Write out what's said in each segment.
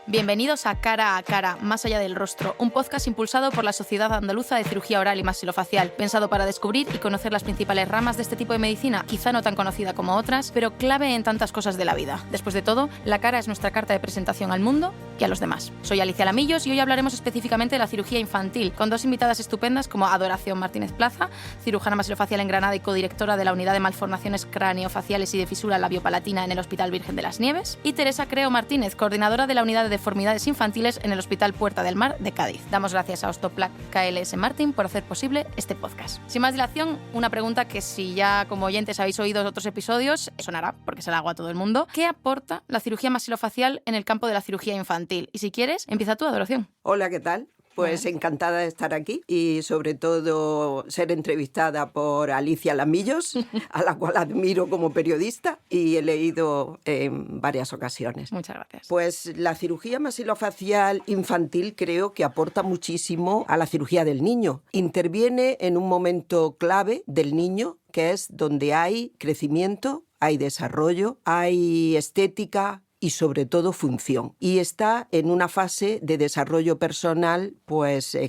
Bienvenidos a Cara, más allá del rostro, un podcast impulsado por la Sociedad Andaluza de Cirugía Oral y Maxilofacial, pensado para descubrir y conocer las principales ramas de este tipo de medicina, quizá no tan conocida como otras, pero clave en tantas cosas de la vida. Después de todo, la cara es nuestra carta de presentación al mundo y a los demás. Soy Alicia Lamillos y hoy hablaremos específicamente de la cirugía infantil, con dos invitadas estupendas como Adoración Martínez Plaza, cirujana maxilofacial en Granada y codirectora de la Unidad de Malformaciones Craneofaciales y de Fisura Labiopalatina en el Hospital Virgen de las Nieves, y Teresa Creo Martínez, coordinadora de la Unidad de Deformidades Infantiles en el Hospital Puerta del Mar de Cádiz. Damos gracias a Ostoplac KLS Martin por hacer posible este podcast. Sin más dilación, una pregunta que si ya como oyentes habéis oído otros episodios, sonará porque se la hago a todo el mundo. ¿Qué aporta la cirugía maxilofacial en el campo de la cirugía infantil? Y si quieres, empieza tú, Adoración. Hola, ¿qué tal? Pues encantada de estar aquí y sobre todo ser entrevistada por Alicia Lamillos, a la cual admiro como periodista y he leído en varias ocasiones. Muchas gracias. Pues la cirugía maxilofacial infantil creo que aporta muchísimo a la cirugía del niño. Interviene en un momento clave del niño, que es donde hay crecimiento, hay desarrollo, hay estética y sobre todo función. Y está en una fase de desarrollo personal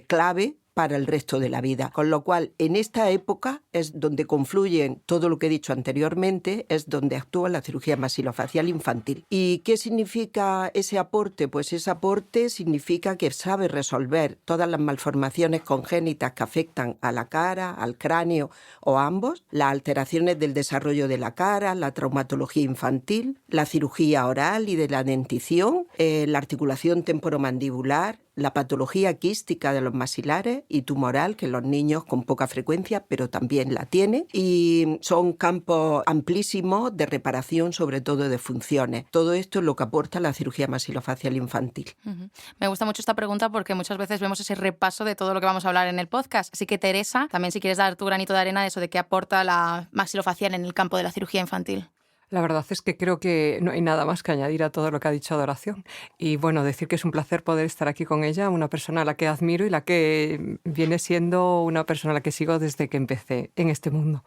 clave para el resto de la vida. Con lo cual, en esta época es donde confluyen todo lo que he dicho anteriormente, es donde actúa la cirugía maxilofacial infantil. ¿Y qué significa ese aporte? Pues ese aporte significa que sabe resolver todas las malformaciones congénitas que afectan a la cara, al cráneo o a ambos, las alteraciones del desarrollo de la cara, la traumatología infantil, la cirugía oral y de la dentición, la articulación temporomandibular, la patología quística de los maxilares y tumoral, que los niños con poca frecuencia, pero también la tienen, y son campos amplísimos de reparación, sobre todo de funciones. Todo esto es lo que aporta la cirugía maxilofacial infantil. Me gusta mucho esta pregunta porque muchas veces vemos ese repaso de todo lo que vamos a hablar en el podcast. Así que, Teresa, también si quieres dar tu granito de arena de eso de qué aporta la maxilofacial en el campo de la cirugía infantil. La verdad es que creo que no hay nada más que añadir a todo lo que ha dicho Adoración. Y bueno, decir que es un placer poder estar aquí con ella, una persona a la que admiro y la que viene siendo una persona a la que sigo desde que empecé en este mundo.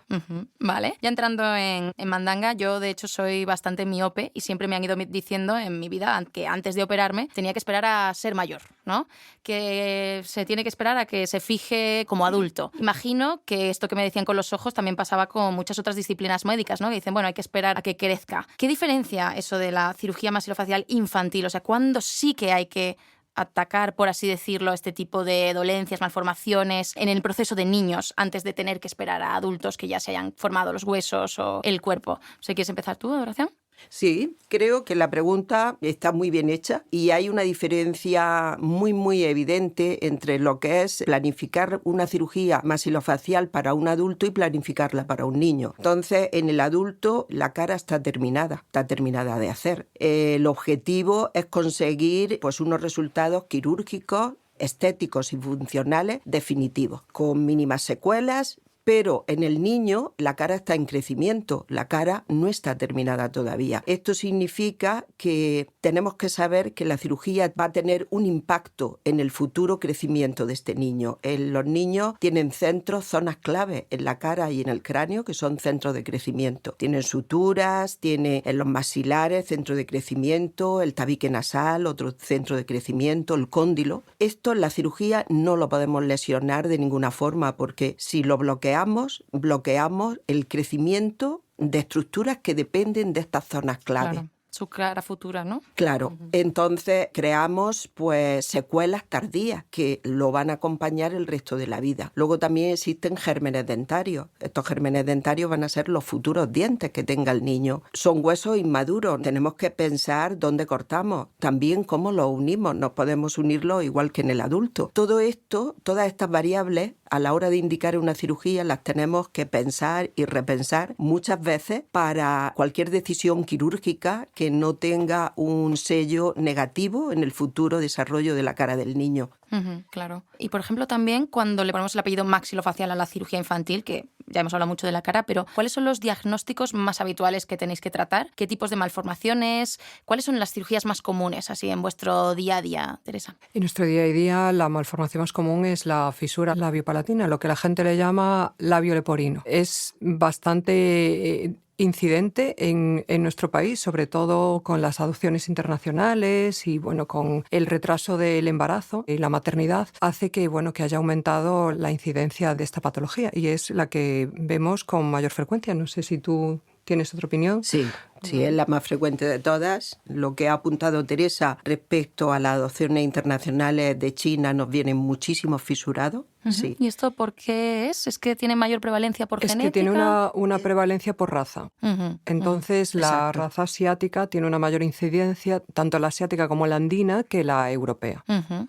Vale. Ya entrando en mandanga, yo de hecho soy bastante miope y siempre me han ido diciendo en mi vida que antes de operarme tenía que esperar a ser mayor, ¿no? Que se tiene que esperar a que se fije como adulto. Imagino que esto que me decían con los ojos también pasaba con muchas otras disciplinas médicas, ¿no? Que dicen, bueno, hay que esperar a que crezca. ¿Qué diferencia eso de la cirugía maxilofacial infantil? O sea, ¿cuándo sí que hay que atacar, por así decirlo, este tipo de dolencias, malformaciones en el proceso de niños antes de tener que esperar a adultos que ya se hayan formado los huesos o el cuerpo? O sea, ¿quieres empezar tú, Adoración? Sí, creo que la pregunta está muy bien hecha y hay una diferencia muy evidente entre lo que es planificar una cirugía maxilofacial para un adulto y planificarla para un niño. Entonces, en el adulto la cara está terminada de hacer. El objetivo es conseguir unos resultados quirúrgicos, estéticos y funcionales definitivos, con mínimas secuelas. Pero en el niño la cara está en crecimiento, la cara no está terminada todavía. Esto significa que tenemos que saber que la cirugía va a tener un impacto en el futuro crecimiento de este niño. Los niños tienen zonas clave en la cara y en el cráneo, que son centros de crecimiento. Tienen suturas, tiene en los maxilares centro de crecimiento, el tabique nasal, otro centro de crecimiento, el cóndilo. Esto en la cirugía no lo podemos lesionar de ninguna forma porque si lo bloqueamos el crecimiento de estructuras que dependen de estas zonas clave. Claro. Su cara futura, ¿no? Claro. Entonces creamos secuelas tardías que lo van a acompañar el resto de la vida. Luego también existen gérmenes dentarios. Estos gérmenes dentarios van a ser los futuros dientes que tenga el niño. Son huesos inmaduros. Tenemos que pensar dónde cortamos, también cómo los unimos. No podemos unirlos igual que en el adulto. Todo esto, todas estas variables, a la hora de indicar una cirugía, las tenemos que pensar y repensar muchas veces para cualquier decisión quirúrgica que no tenga un sello negativo en el futuro desarrollo de la cara del niño. Claro. Y, por ejemplo, también cuando le ponemos el apellido maxilofacial a la cirugía infantil, que ya hemos hablado mucho de la cara, pero ¿cuáles son los diagnósticos más habituales que tenéis que tratar? ¿Qué tipos de malformaciones? ¿Cuáles son las cirugías más comunes así en vuestro día a día, Teresa? En nuestro día a día la malformación más común es la fisura labiopalatina, lo que la gente le llama labio leporino. Es bastante incidente en nuestro país, sobre todo con las adopciones internacionales y bueno, con el retraso del embarazo y la maternidad, hace que bueno, que haya aumentado la incidencia de esta patología y es la que vemos con mayor frecuencia. No sé si tú tienes otra opinión. Sí, es la más frecuente de todas. Lo que ha apuntado Teresa respecto a las adopciones internacionales de China nos vienen muchísimos fisurados. Sí. ¿Y esto por qué es? ¿Es que tiene mayor prevalencia por genética? Es que tiene una prevalencia por raza. Entonces, la Exacto. raza asiática tiene una mayor incidencia, tanto la asiática como la andina, que la europea.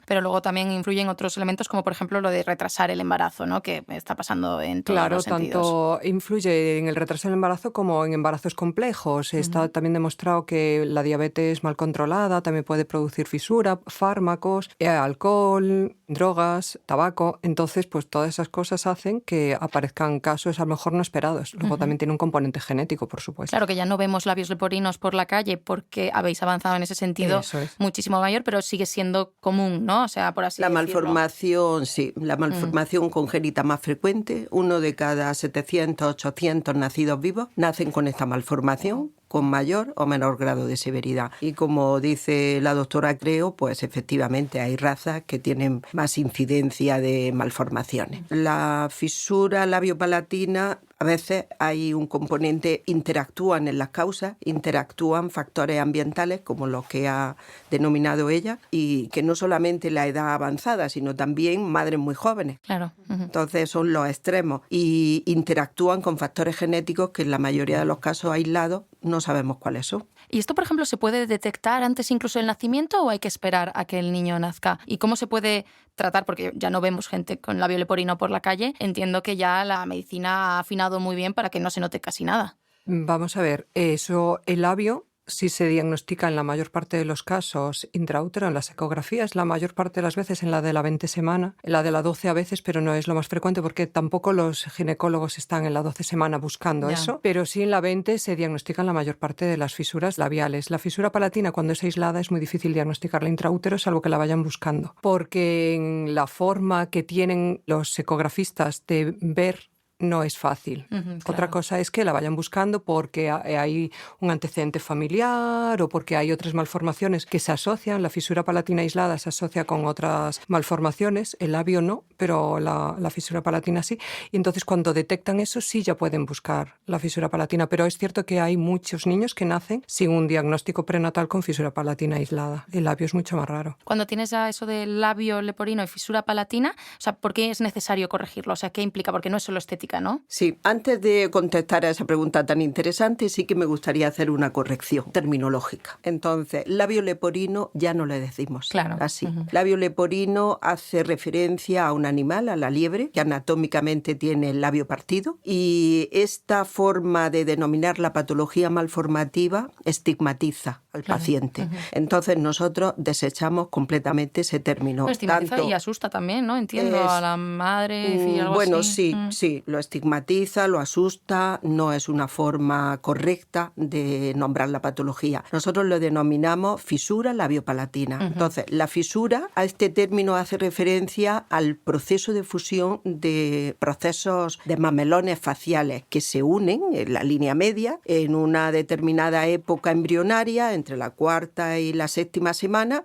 Pero luego también influyen otros elementos, como por ejemplo lo de retrasar el embarazo, ¿no? Que está pasando en todos los sentidos. Claro, tanto influye en el retraso del embarazo como en embarazos complejos. Está también demostrado que la diabetes mal controlada también puede producir fisura, fármacos, alcohol, drogas, tabaco. Entonces, pues todas esas cosas hacen que aparezcan casos a lo mejor no esperados. Luego también tiene un componente genético, por supuesto. Claro que ya no vemos labios leporinos por la calle porque habéis avanzado en ese sentido muchísimo mayor, pero sigue siendo común, ¿no? O sea, por así decirlo. Malformación, sí, la malformación congénita más frecuente. 1 de cada 700, 800 nacidos vivos nacen con esta malformación, con mayor o menor grado de severidad. Y como dice la doctora Creo, pues efectivamente hay razas que tienen más incidencia de malformaciones. La fisura labiopalatina, a veces hay un componente, interactúan en las causas, interactúan factores ambientales como los que ha denominado ella, y que no solamente la edad avanzada, sino también madres muy jóvenes. Claro. Entonces son los extremos y interactúan con factores genéticos que en la mayoría de los casos aislados no sabemos cuáles son. ¿Y esto, por ejemplo, se puede detectar antes incluso del nacimiento o hay que esperar a que el niño nazca? ¿Y cómo se puede tratar? Porque ya no vemos gente con labio leporino por la calle. Entiendo que ya la medicina ha afinado muy bien para que no se note casi nada. Vamos a ver, el labio, si se diagnostica en la mayor parte de los casos intraútero, en las ecografías, la mayor parte de las veces en la de la 20 semana, en la de la 12 a veces, pero no es lo más frecuente porque tampoco los ginecólogos están en la 12 semana buscando eso, pero sí en la 20 se diagnostican la mayor parte de las fisuras labiales. La fisura palatina, cuando es aislada, es muy difícil diagnosticarla intraútero, salvo que la vayan buscando, porque en la forma que tienen los ecografistas de ver no es fácil. Claro. Otra cosa es que la vayan buscando porque hay un antecedente familiar o porque hay otras malformaciones que se asocian. La fisura palatina aislada se asocia con otras malformaciones, el labio no, pero la fisura palatina sí. Y entonces cuando detectan eso sí ya pueden buscar la fisura palatina. Pero es cierto que hay muchos niños que nacen sin un diagnóstico prenatal con fisura palatina aislada. El labio es mucho más raro. Cuando tienes ya eso del labio leporino y fisura palatina, o sea, ¿por qué es necesario corregirlo? O sea, ¿qué implica? Porque no es solo estética, ¿no? Sí, antes de contestar a esa pregunta tan interesante, sí que me gustaría hacer una corrección terminológica. Entonces, labio leporino ya no le decimos así. Labio leporino hace referencia a un animal, a la liebre, que anatómicamente tiene el labio partido, y esta forma de denominar la patología malformativa estigmatiza al paciente. Entonces, nosotros desechamos completamente ese término. Estigmatiza y asusta también, ¿no? Entiendo, a la madre y algo bueno, así. sí, lo estigmatiza, lo asusta, no es una forma correcta de nombrar la patología. Nosotros lo denominamos fisura labiopalatina. Entonces, la fisura, a este término hace referencia al proceso de fusión de procesos de mamelones faciales que se unen en la línea media en una determinada época embrionaria, entre la 4ª y la 7ª semana,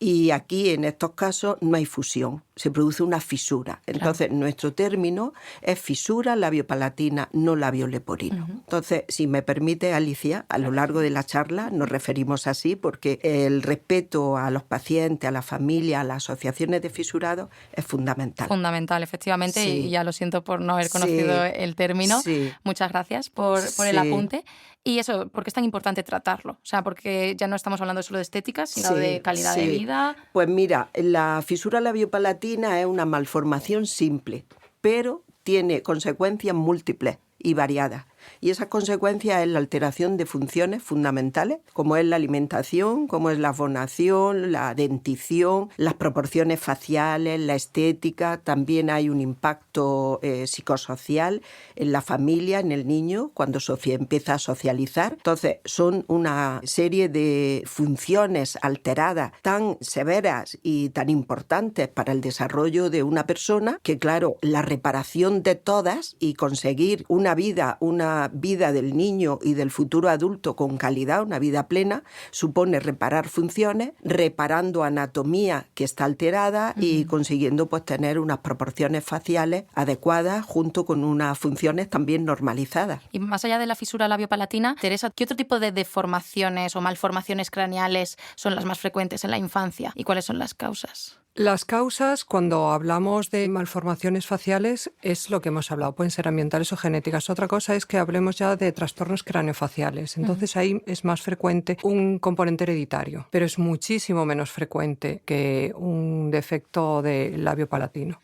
y aquí en estos casos no hay fusión, se produce una fisura. Entonces, nuestro término es fisura labiopalatina, no labio leporino. Entonces, si me permite, Alicia, a lo largo de la charla nos referimos así porque el respeto a los pacientes, a la familia, a las asociaciones de fisurados es fundamental. Fundamental, efectivamente, y ya lo siento por no haber conocido el término. Muchas gracias por el apunte. Y eso, ¿por qué es tan importante tratarlo? O sea, porque ya no estamos hablando solo de estética, sino de calidad de vida. Pues mira, la fisura labiopalatina es una malformación simple, pero tiene consecuencias múltiples y variadas. Y esas consecuencias es la alteración de funciones fundamentales, como es la alimentación, como es la fonación, la dentición, las proporciones faciales, la estética. También hay un impacto psicosocial en la familia, en el niño, cuando empieza a socializar. Entonces, son una serie de funciones alteradas tan severas y tan importantes para el desarrollo de una persona que, claro, la reparación de todas y conseguir una vida, una una vida del niño y del futuro adulto con calidad, una vida plena, supone reparar funciones, reparando anatomía que está alterada y consiguiendo pues tener unas proporciones faciales adecuadas junto con unas funciones también normalizadas. Y más allá de la fisura labiopalatina, Teresa, ¿qué otro tipo de deformaciones o malformaciones craneales son las más frecuentes en la infancia y cuáles son las causas? Las causas, cuando hablamos de malformaciones faciales, es lo que hemos hablado, pueden ser ambientales o genéticas. Otra cosa es que hablemos ya de trastornos craneofaciales. Entonces ahí es más frecuente un componente hereditario, pero es muchísimo menos frecuente que un defecto de labio palatino.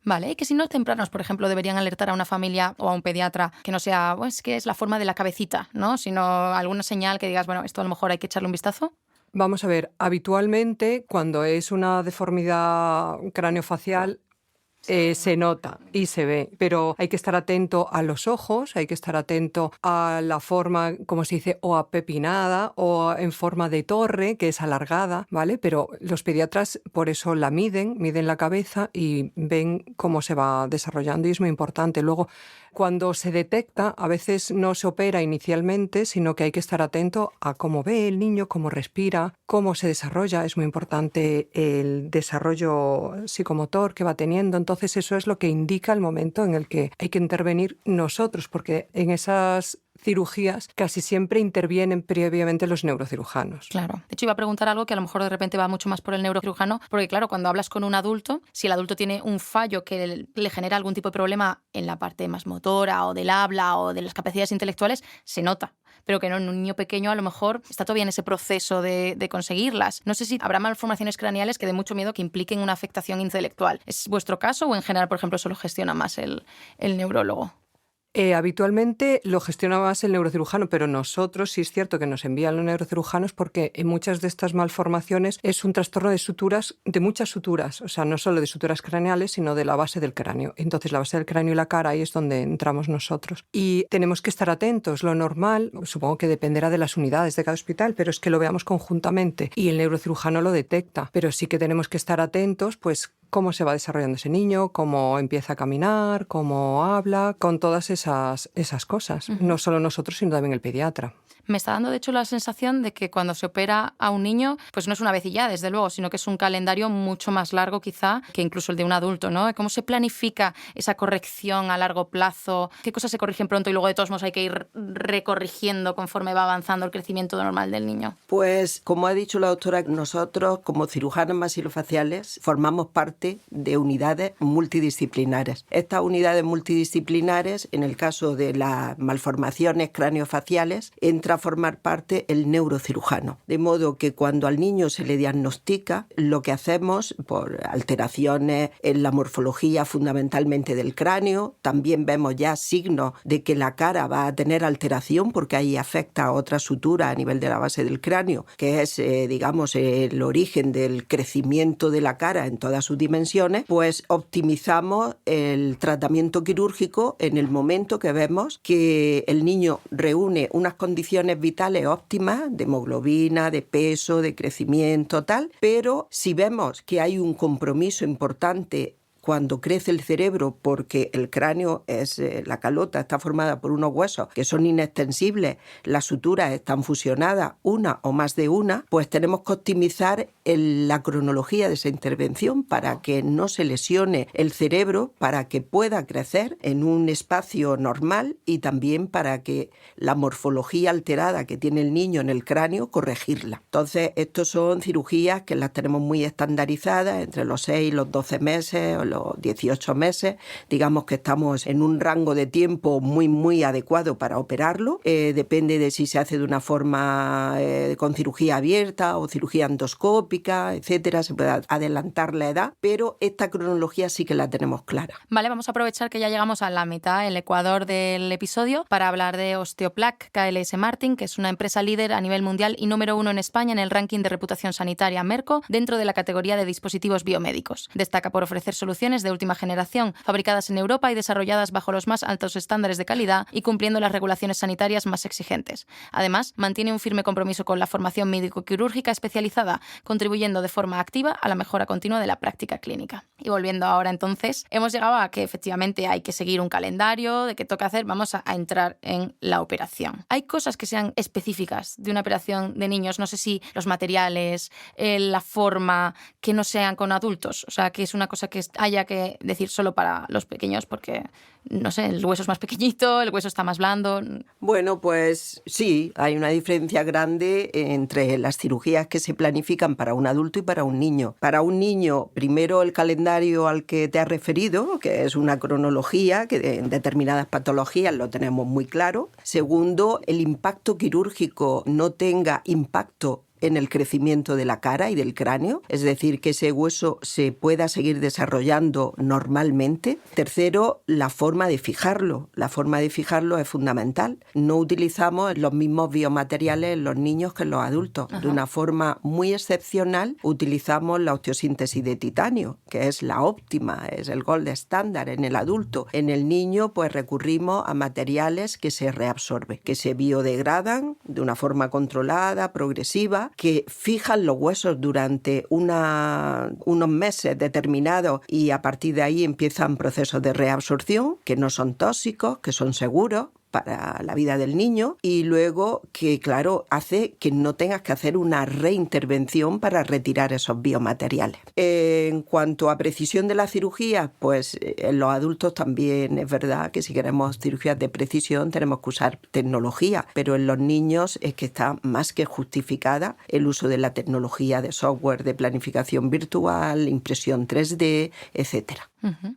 Vale, y que signos tempranos, por ejemplo, deberían alertar a una familia o a un pediatra que no sea, pues, que es la forma de la cabecita, ¿no? Sino alguna señal que digas, bueno, esto a lo mejor hay que echarle un vistazo. Vamos a ver, habitualmente cuando es una deformidad craneofacial se nota y se ve, pero hay que estar atento a los ojos, hay que estar atento a la forma, como se dice, o apepinada o en forma de torre, que es alargada, ¿vale? Pero los pediatras por eso la miden la cabeza y ven cómo se va desarrollando y es muy importante. Luego, cuando se detecta, a veces no se opera inicialmente, sino que hay que estar atento a cómo ve el niño, cómo respira, cómo se desarrolla. Es muy importante el desarrollo psicomotor que va teniendo. Entonces, eso es lo que indica el momento en el que hay que intervenir nosotros, porque en esas cirugías casi siempre intervienen previamente los neurocirujanos. Claro. De hecho, iba a preguntar algo que a lo mejor de repente va mucho más por el neurocirujano, porque claro, cuando hablas con un adulto, si el adulto tiene un fallo que le genera algún tipo de problema en la parte más motora o del habla o de las capacidades intelectuales, se nota. Pero que no, en un niño pequeño a lo mejor está todavía en ese proceso de conseguirlas. No sé si habrá malformaciones craneales que den mucho miedo que impliquen una afectación intelectual. ¿Es vuestro caso o en general, por ejemplo, eso lo gestiona más el neurólogo? Habitualmente lo gestiona más el neurocirujano, pero nosotros sí es cierto que nos envían los neurocirujanos porque en muchas de estas malformaciones es un trastorno de suturas, de muchas suturas, o sea, no solo de suturas craneales, sino de la base del cráneo. Entonces, la base del cráneo y la cara, ahí es donde entramos nosotros. Y tenemos que estar atentos. Lo normal, supongo que dependerá de las unidades de cada hospital, pero es que lo veamos conjuntamente y el neurocirujano lo detecta. Pero sí que tenemos que estar atentos, pues, cómo se va desarrollando ese niño, cómo empieza a caminar, cómo habla, con todas esas cosas. No solo nosotros, sino también el pediatra. Me está dando, de hecho, la sensación de que cuando se opera a un niño, pues no es una vez y ya, desde luego, sino que es un calendario mucho más largo quizá que incluso el de un adulto, ¿no? ¿Cómo se planifica esa corrección a largo plazo? ¿Qué cosas se corrigen pronto y luego de todos modos hay que ir recorrigiendo conforme va avanzando el crecimiento normal del niño? Pues, como ha dicho la doctora, nosotros como cirujanos maxilofaciales formamos parte de unidades multidisciplinares. Estas unidades multidisciplinares, en el caso de las malformaciones craneofaciales, entra a formar parte el neurocirujano. De modo que cuando al niño se le diagnostica, lo que hacemos por alteraciones en la morfología fundamentalmente del cráneo, también vemos ya signos de que la cara va a tener alteración porque ahí afecta a otra sutura a nivel de la base del cráneo, que es, digamos, el origen del crecimiento de la cara en todas sus dimensiones, pues optimizamos el tratamiento quirúrgico en el momento que vemos que el niño reúne unas condiciones vitales óptimas de hemoglobina, de peso, de crecimiento, tal, pero si vemos que hay un compromiso importante cuando crece el cerebro, porque el cráneo es, la calota está formada por unos huesos que son inextensibles, las suturas están fusionadas, una o más de una, pues tenemos que optimizar la cronología de esa intervención para que no se lesione el cerebro, para que pueda crecer en un espacio normal y también para que la morfología alterada que tiene el niño en el cráneo, corregirla. Entonces, estos son cirugías que las tenemos muy estandarizadas entre los 6 y los 12 meses o los 18 meses, digamos que estamos en un rango de tiempo muy adecuado para operarlo, depende de si se hace de una forma con cirugía abierta o cirugía endoscópica, etcétera, se puede adelantar la edad, pero esta cronología sí que la tenemos clara. Vale, vamos a aprovechar que ya llegamos a la mitad, el ecuador del episodio, para hablar de Osteoplac KLS Martin, que es una empresa líder a nivel mundial y número 1 en España en el ranking de reputación sanitaria Merco dentro de la categoría de dispositivos biomédicos. Destaca por ofrecer soluciones soluciones de última generación, fabricadas en Europa y desarrolladas bajo los más altos estándares de calidad y cumpliendo las regulaciones sanitarias más exigentes. Además, mantiene un firme compromiso con la formación médico-quirúrgica especializada, contribuyendo de forma activa a la mejora continua de la práctica clínica. Y volviendo ahora entonces, hemos llegado a que efectivamente hay que seguir un calendario de qué toca hacer. Vamos a entrar en la operación. Hay cosas que sean específicas de una operación de niños, no sé si los materiales, la forma, que no sean con adultos, o sea, que es una cosa que haya que decir solo para los pequeños porque, no sé, el hueso es más pequeñito, el hueso está más blando. Bueno, pues sí, hay una diferencia grande entre las cirugías que se planifican para un adulto y para un niño. Para un niño, primero el calendario al que te has referido, que es una cronología, que en determinadas patologías lo tenemos muy claro. Segundo, el impacto quirúrgico no tenga impacto en el crecimiento de la cara y del cráneo, es decir, que ese hueso se pueda seguir desarrollando normalmente. Tercero, la forma de fijarlo. La forma de fijarlo es fundamental. No utilizamos los mismos biomateriales en los niños que en los adultos. Ajá. De una forma muy excepcional utilizamos la osteosíntesis de titanio, que es la óptima, es el gold estándar en el adulto. En el niño, pues recurrimos a materiales que se reabsorben, que se biodegradan de una forma controlada, progresiva, que fijan los huesos durante unos meses determinados y a partir de ahí empiezan procesos de reabsorción que no son tóxicos, que son seguros para la vida del niño y luego que, claro, hace que no tengas que hacer una reintervención para retirar esos biomateriales. En cuanto a precisión de la cirugía, pues en los adultos también es verdad que si queremos cirugías de precisión tenemos que usar tecnología, pero en los niños es que está más que justificada el uso de la tecnología de software de planificación virtual, impresión 3D, etcétera.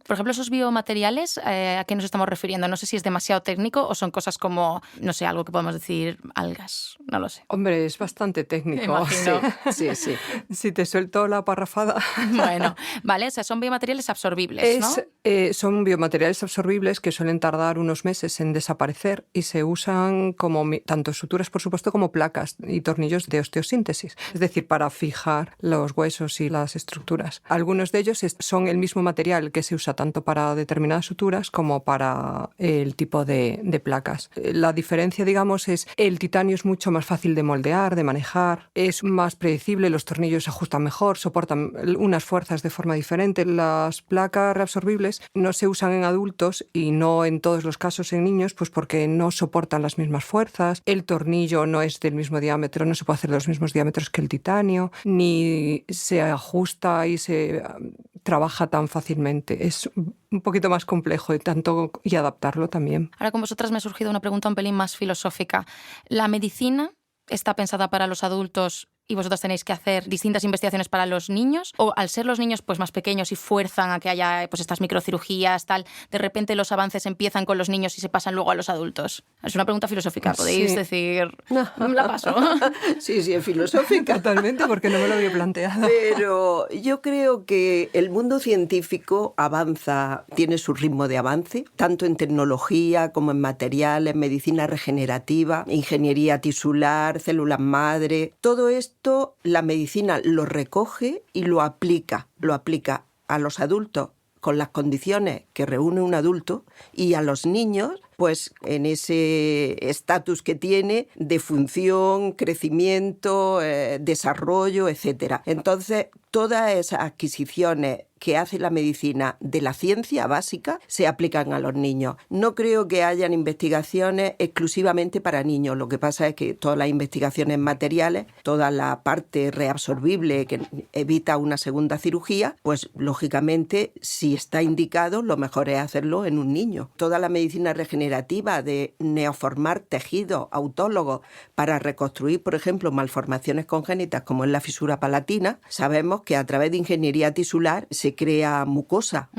Por ejemplo, esos biomateriales, ¿a qué nos estamos refiriendo? No sé si es demasiado técnico o son cosas como, no sé, algo que podemos decir, algas, no lo sé. Hombre, es bastante técnico. Imagino. Sí. Si te suelto la parrafada. Bueno, vale, o sea, son biomateriales absorbibles, ¿no? Son biomateriales absorbibles que suelen tardar unos meses en desaparecer y se usan como tanto suturas, por supuesto, como placas y tornillos de osteosíntesis, es decir, para fijar los huesos y las estructuras. Algunos de ellos son el mismo material que se usa tanto para determinadas suturas como para el tipo de placas. La diferencia, digamos, es el titanio es mucho más fácil de moldear, de manejar, es más predecible, los tornillos se ajustan mejor, soportan unas fuerzas de forma diferente. Las placas reabsorbibles no se usan en adultos y no en todos los casos en niños, pues porque no soportan las mismas fuerzas, el tornillo no es del mismo diámetro, no se puede hacer de los mismos diámetros que el titanio, ni se ajusta y se trabaja tan fácilmente. Es un poquito más complejo y adaptarlo también. Ahora con vosotras me ha surgido una pregunta un pelín más filosófica. ¿La medicina está pensada para los adultos y vosotros tenéis que hacer distintas investigaciones para los niños? ¿O al ser los niños pues más pequeños y fuerzan a que haya pues estas microcirugías, tal, de repente los avances empiezan con los niños y se pasan luego a los adultos? Es una pregunta filosófica, podéis decir, la paso. Sí, es filosófica. Totalmente, porque no me lo había planteado. Pero yo creo que el mundo científico avanza, tiene su ritmo de avance, tanto en tecnología como en materiales, medicina regenerativa, ingeniería tisular, células madre, todo esto la medicina lo recoge y lo aplica a los adultos con las condiciones que reúne un adulto y a los niños pues en ese estatus que tiene de función, crecimiento, desarrollo, etcétera. Entonces, todas esas adquisiciones que hace la medicina de la ciencia básica se aplican a los niños. No creo que hayan investigaciones exclusivamente para niños. Lo que pasa es que todas las investigaciones materiales, toda la parte reabsorbible que evita una segunda cirugía, pues lógicamente si está indicado, lo mejor es hacerlo en un niño. Toda la medicina regenerativa de neoformar tejidos autólogos para reconstruir, por ejemplo, malformaciones congénitas como es la fisura palatina, sabemos que a través de ingeniería tisular se crea mucosa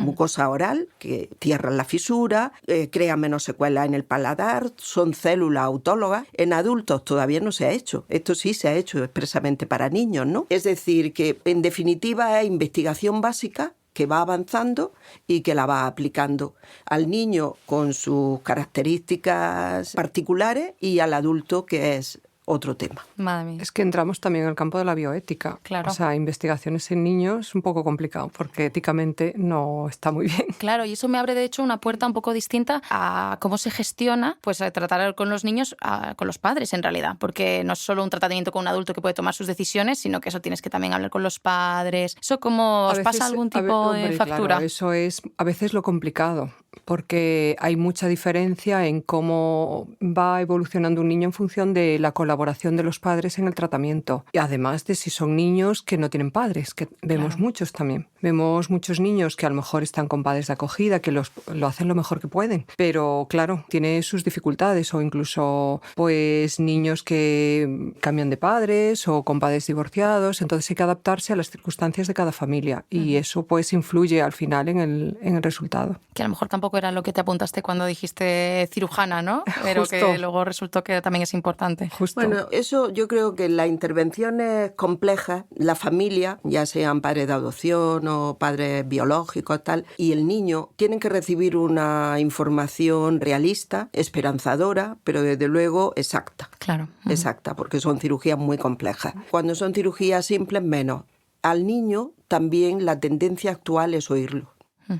oral que cierra la fisura, crea menos secuelas en el paladar, son células autólogas. En adultos todavía no se ha hecho. Esto sí se ha hecho expresamente para niños, ¿no? Es decir, que en definitiva es investigación básica que va avanzando y que la va aplicando al niño con sus características particulares y al adulto que es otro tema. Madre mía. Es que entramos también en el campo de la bioética. Claro. O sea, investigaciones en niños es un poco complicado porque éticamente no está muy bien. Claro, y eso me abre de hecho una puerta un poco distinta a cómo se gestiona pues a tratar con los niños, con los padres en realidad, porque no es solo un tratamiento con un adulto que puede tomar sus decisiones, sino que eso tienes que también hablar con los padres. ¿Eso cómo os pasa algún tipo de factura? Claro, eso es a veces lo complicado, porque hay mucha diferencia en cómo va evolucionando un niño en función de la colaboración de los padres en el tratamiento. Y además de si son niños que no tienen padres, que vemos muchos también. Vemos muchos niños que a lo mejor están con padres de acogida, que lo hacen lo mejor que pueden, pero claro, tiene sus dificultades, o incluso pues niños que cambian de padres o con padres divorciados, entonces hay que adaptarse a las circunstancias de cada familia y eso pues influye al final en el resultado. Que a lo mejor tampoco era lo que te apuntaste cuando dijiste cirujana, ¿no? Pero Justo. que luego resultó que también es importante. Justo. Bueno, eso yo creo que en las intervenciones complejas, la familia, ya sean padres de adopción o padres biológicos, tal, y el niño tienen que recibir una información realista, esperanzadora, pero desde luego exacta. Claro. Exacta, porque son cirugías muy complejas. Cuando son cirugías simples, menos. Al niño también la tendencia actual es oírlo.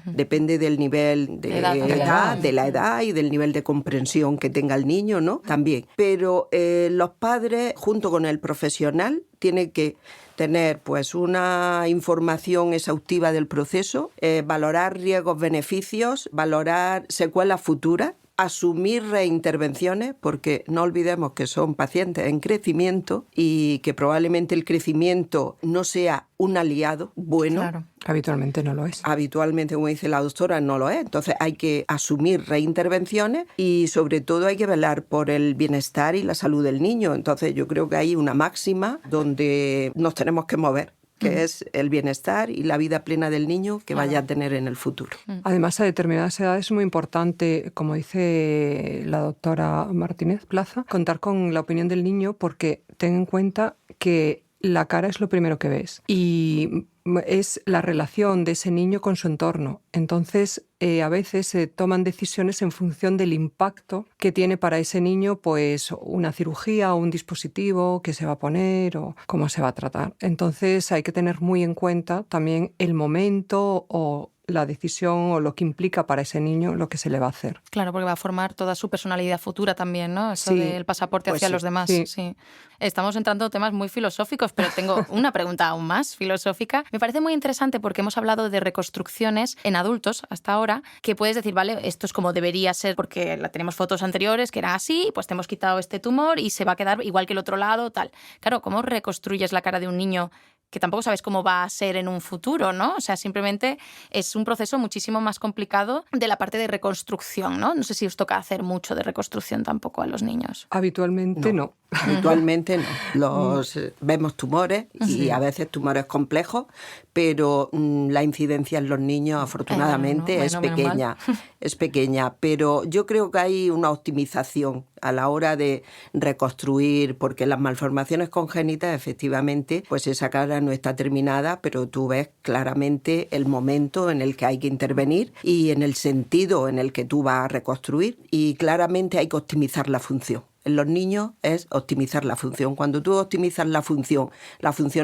Depende del nivel de la edad y del nivel de comprensión que tenga el niño, ¿no? También. Pero los padres, junto con el profesional, tienen que tener pues una información exhaustiva del proceso, valorar riesgos-beneficios, valorar secuelas futuras, asumir reintervenciones, porque no olvidemos que son pacientes en crecimiento y que probablemente el crecimiento no sea un aliado bueno. Claro. Habitualmente no lo es. Habitualmente, como dice la doctora, no lo es. Entonces hay que asumir reintervenciones y sobre todo hay que velar por el bienestar y la salud del niño. Entonces yo creo que hay una máxima donde nos tenemos que mover, que es el bienestar y la vida plena del niño que vaya a tener en el futuro. Además, a determinadas edades es muy importante, como dice la doctora Martínez Plaza, contar con la opinión del niño, porque ten en cuenta que la cara es lo primero que ves y es la relación de ese niño con su entorno. Entonces, a veces se toman decisiones en función del impacto que tiene para ese niño pues una cirugía o un dispositivo que se va a poner o cómo se va a tratar. Entonces, hay que tener muy en cuenta también el momento o la decisión o lo que implica para ese niño lo que se le va a hacer. Claro, porque va a formar toda su personalidad futura también, ¿no? Eso Sí, del pasaporte pues hacia sí, los demás. sí. Sí. Estamos entrando en temas muy filosóficos, pero tengo una pregunta aún más filosófica. Me parece muy interesante porque hemos hablado de reconstrucciones en adultos hasta ahora, que puedes decir, vale, esto es como debería ser porque tenemos fotos anteriores que era así, pues te hemos quitado este tumor y se va a quedar igual que el otro lado, tal. Claro, ¿cómo reconstruyes la cara de un niño que tampoco sabes cómo va a ser en un futuro, ¿no? O sea, simplemente es un proceso muchísimo más complicado de la parte de reconstrucción, ¿no? No sé si os toca hacer mucho de reconstrucción tampoco a los niños. Habitualmente no. Habitualmente no. Vemos tumores y a veces tumores complejos, pero la incidencia en los niños afortunadamente es pequeña. Es pequeña, pero yo creo que hay una optimización a la hora de reconstruir, porque las malformaciones congénitas efectivamente, pues esa cara no está terminada, pero tú ves claramente el momento en el que hay que intervenir y en el sentido en el que tú vas a reconstruir y claramente hay que optimizar la función. En los niños es optimizar la función. Cuando tú optimizas la función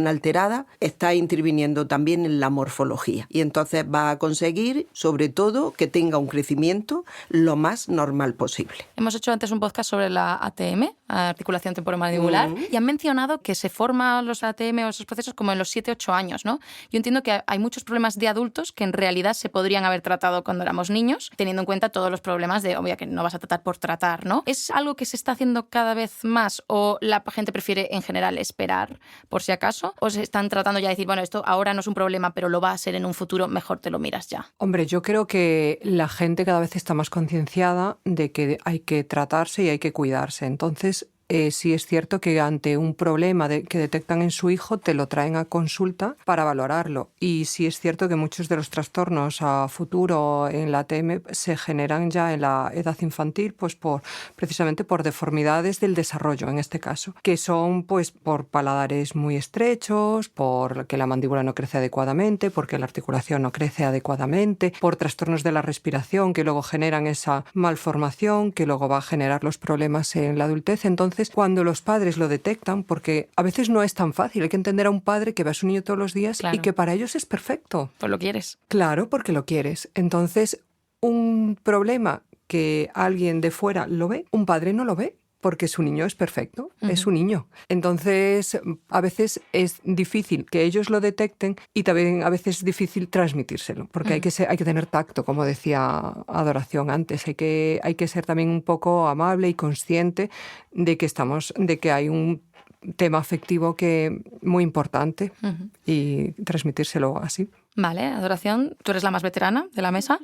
alterada, estás interviniendo también en la morfología. Y entonces vas a conseguir, sobre todo, que tenga un crecimiento lo más normal posible. Hemos hecho antes un podcast sobre la ATM, articulación temporomandibular, y han mencionado que se forman los ATM o esos procesos como en los 7-8 años, ¿no? Yo entiendo que hay muchos problemas de adultos que en realidad se podrían haber tratado cuando éramos niños, teniendo en cuenta todos los problemas de, obvio, que no vas a tratar por tratar, ¿no? ¿Es algo que se está haciendo cada vez más o la gente prefiere en general esperar por si acaso? ¿O se están tratando ya de decir, bueno, esto ahora no es un problema, pero lo va a ser en un futuro, mejor te lo miras ya? Hombre, yo creo que la gente cada vez está más concienciada de que hay que tratarse y hay que cuidarse. Entonces, sí es cierto que ante un problema que detectan en su hijo te lo traen a consulta para valorarlo. Y sí es cierto que muchos de los trastornos a futuro en la ATM se generan ya en la edad infantil, pues precisamente por deformidades del desarrollo, en este caso, que son pues por paladares muy estrechos, por que la mandíbula no crece adecuadamente, porque la articulación no crece adecuadamente, por trastornos de la respiración que luego generan esa malformación que luego va a generar los problemas en la adultez. Entonces, Entonces, cuando los padres lo detectan, porque a veces no es tan fácil, hay que entender a un padre que ve a su niño todos los días y que para ellos es perfecto. Pues lo quieres. Claro, porque lo quieres. Entonces, un problema que alguien de fuera lo ve, un padre no lo ve, porque su niño es perfecto, es su niño. Entonces, a veces es difícil que ellos lo detecten y también a veces es difícil transmitírselo, porque hay que tener tacto, como decía Adoración antes. Hay que ser también un poco amable y consciente de que hay un tema afectivo que muy importante y transmitírselo así. Vale, Adoración, tú eres la más veterana de la mesa.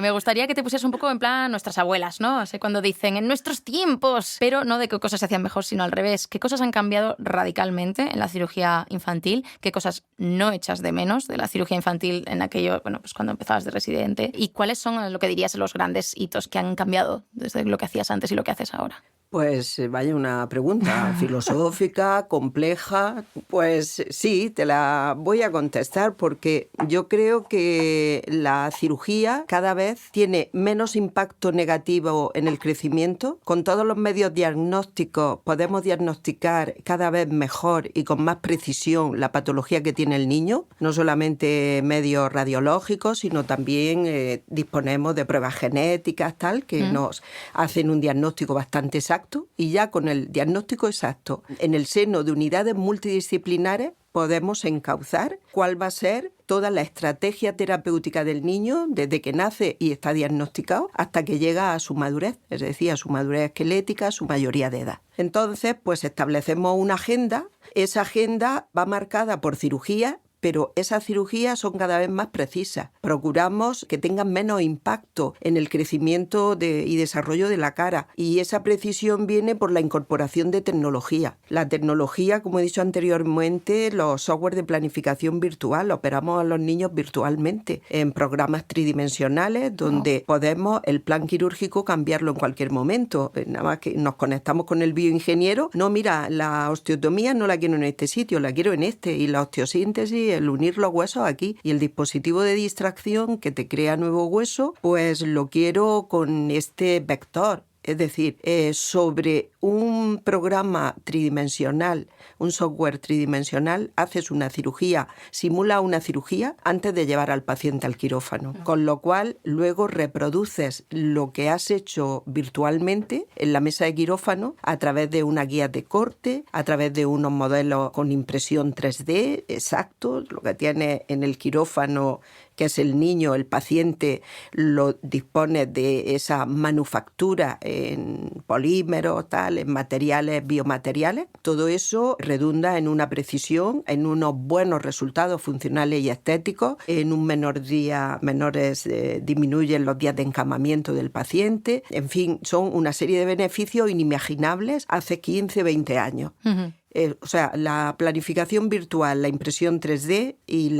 Me gustaría que te pusieras un poco en plan nuestras abuelas, ¿no? Así cuando dicen, en nuestros tiempos, pero no de qué cosas se hacían mejor, sino al revés. ¿Qué cosas han cambiado radicalmente en la cirugía infantil? ¿Qué cosas no echas de menos de la cirugía infantil en aquello, bueno, pues cuando empezabas de residente? ¿Y cuáles son lo que dirías los grandes hitos que han cambiado desde lo que hacías antes y lo que haces ahora? Pues vaya una pregunta filosófica, compleja. Pues sí, te la voy a contestar porque yo creo que la cirugía cada vez tiene menos impacto negativo en el crecimiento. Con todos los medios diagnósticos podemos diagnosticar cada vez mejor y con más precisión la patología que tiene el niño. No solamente medios radiológicos, sino también disponemos de pruebas genéticas tal que nos hacen un diagnóstico bastante exacto. Y ya con el diagnóstico exacto, en el seno de unidades multidisciplinares, podemos encauzar cuál va a ser toda la estrategia terapéutica del niño desde que nace y está diagnosticado hasta que llega a su madurez, es decir, a su madurez esquelética, a su mayoría de edad. Entonces, pues establecemos una agenda. Esa agenda va marcada por cirugía, pero esas cirugías son cada vez más precisas. Procuramos que tengan menos impacto en el crecimiento y desarrollo de la cara. Y esa precisión viene por la incorporación de tecnología. La tecnología, como he dicho anteriormente, los software de planificación virtual, operamos a los niños virtualmente en programas tridimensionales donde podemos el plan quirúrgico cambiarlo en cualquier momento. Nada más que nos conectamos con el bioingeniero. No, mira, la osteotomía no la quiero en este sitio, la quiero en este. Y la osteosíntesis, el unir los huesos aquí, y el dispositivo de distracción que te crea nuevo hueso, pues lo quiero con este vector. Es decir, sobre un programa tridimensional, un software tridimensional, haces una cirugía, simula una cirugía antes de llevar al paciente al quirófano. Con lo cual, luego reproduces lo que has hecho virtualmente en la mesa de quirófano a través de una guía de corte, a través de unos modelos con impresión 3D exactos, lo que tienes en el quirófano, que es el niño, el paciente, lo dispone de esa manufactura en polímeros, tal, en materiales, biomateriales. Todo eso redunda en una precisión, en unos buenos resultados funcionales y estéticos, en un disminuyen los días de encamamiento del paciente. En fin, son una serie de beneficios inimaginables hace 15, 20 años. O sea, la planificación virtual, la impresión 3D y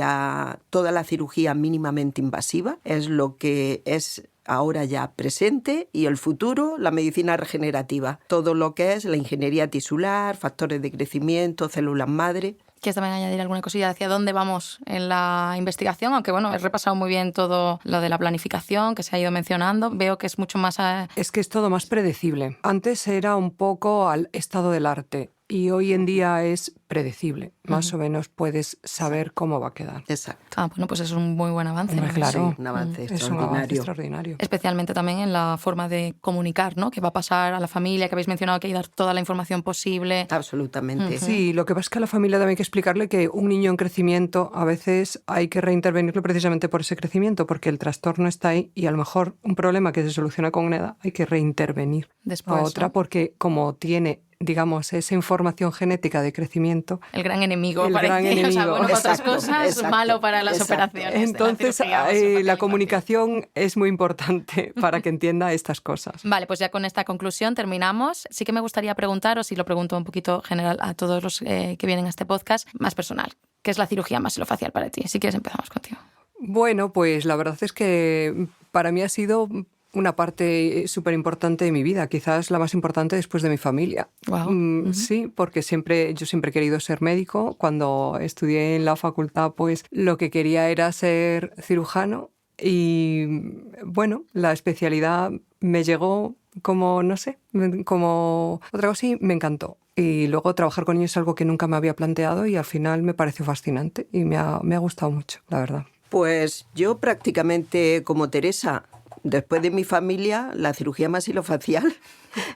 toda la cirugía mínimamente invasiva es lo que es ahora ya presente, y el futuro, la medicina regenerativa. Todo lo que es la ingeniería tisular, factores de crecimiento, células madre. ¿Quieres también añadir alguna cosilla hacia dónde vamos en la investigación? Aunque bueno, he repasado muy bien todo lo de la planificación que se ha ido mencionando. Veo que es mucho más... Es que es todo más predecible. Antes era un poco al estado del arte y hoy en día es predecible. Más o menos puedes saber cómo va a quedar. Exacto. Bueno, pues eso es un muy buen avance. Hombre, claro. Sí, un avance Es un avance extraordinario. Especialmente también en la forma de comunicar, ¿no? Que va a pasar a la familia, que habéis mencionado que hay que dar toda la información posible. Absolutamente. Sí, lo que pasa es que a la familia también hay que explicarle que un niño en crecimiento a veces hay que reintervenirlo precisamente por ese crecimiento, porque el trastorno está ahí y a lo mejor un problema que se soluciona con una edad hay que reintervenir después, a otra, ¿no? Porque como tiene, digamos, esa información genética de crecimiento... El gran enemigo, el gran enemigo. O sea, bueno, para otras cosas, exacto, malo para las operaciones. Entonces, la comunicación es muy importante para que entienda estas cosas. Vale, pues ya con esta conclusión terminamos. Sí que me gustaría preguntaros, y lo pregunto un poquito general a todos los que vienen a este podcast, más personal. ¿Qué es la cirugía masilofacial para ti? Si quieres empezamos contigo. Bueno, pues la verdad es que para mí ha sido una parte súper importante de mi vida, quizás la más importante después de mi familia. Wow. Sí, porque yo siempre he querido ser médico. Cuando estudié en la facultad, pues lo que quería era ser cirujano y bueno, la especialidad me llegó como, no sé, como otra cosa, y me encantó. Y luego trabajar con niños es algo que nunca me había planteado y al final me pareció fascinante y me ha gustado mucho, la verdad. Pues yo prácticamente como Teresa, después de mi familia, la cirugía maxilofacial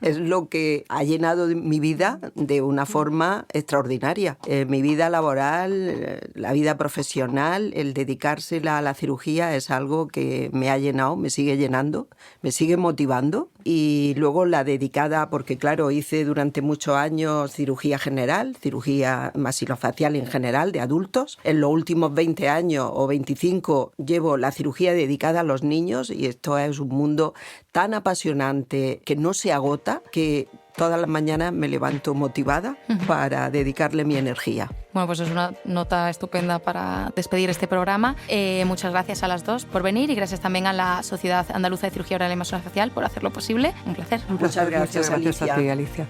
es lo que ha llenado mi vida de una forma extraordinaria. Mi vida laboral, la vida profesional, el dedicársela a la cirugía es algo que me ha llenado, me sigue llenando, me sigue motivando. Y luego la dedicada, porque claro, hice durante muchos años cirugía general, cirugía maxilofacial en general de adultos. En los últimos 20 años o 25 llevo la cirugía dedicada a los niños y esto es un mundo tan apasionante que no se agota, que todas las mañanas me levanto motivada para dedicarle mi energía. Bueno, pues es una nota estupenda para despedir este programa. Muchas gracias a las dos por venir y gracias también a la Sociedad Andaluza de Cirugía Oral y Maxilofacial por hacerlo posible. Un placer. Muchas gracias, Muchas gracias Alicia. a ti, Alicia.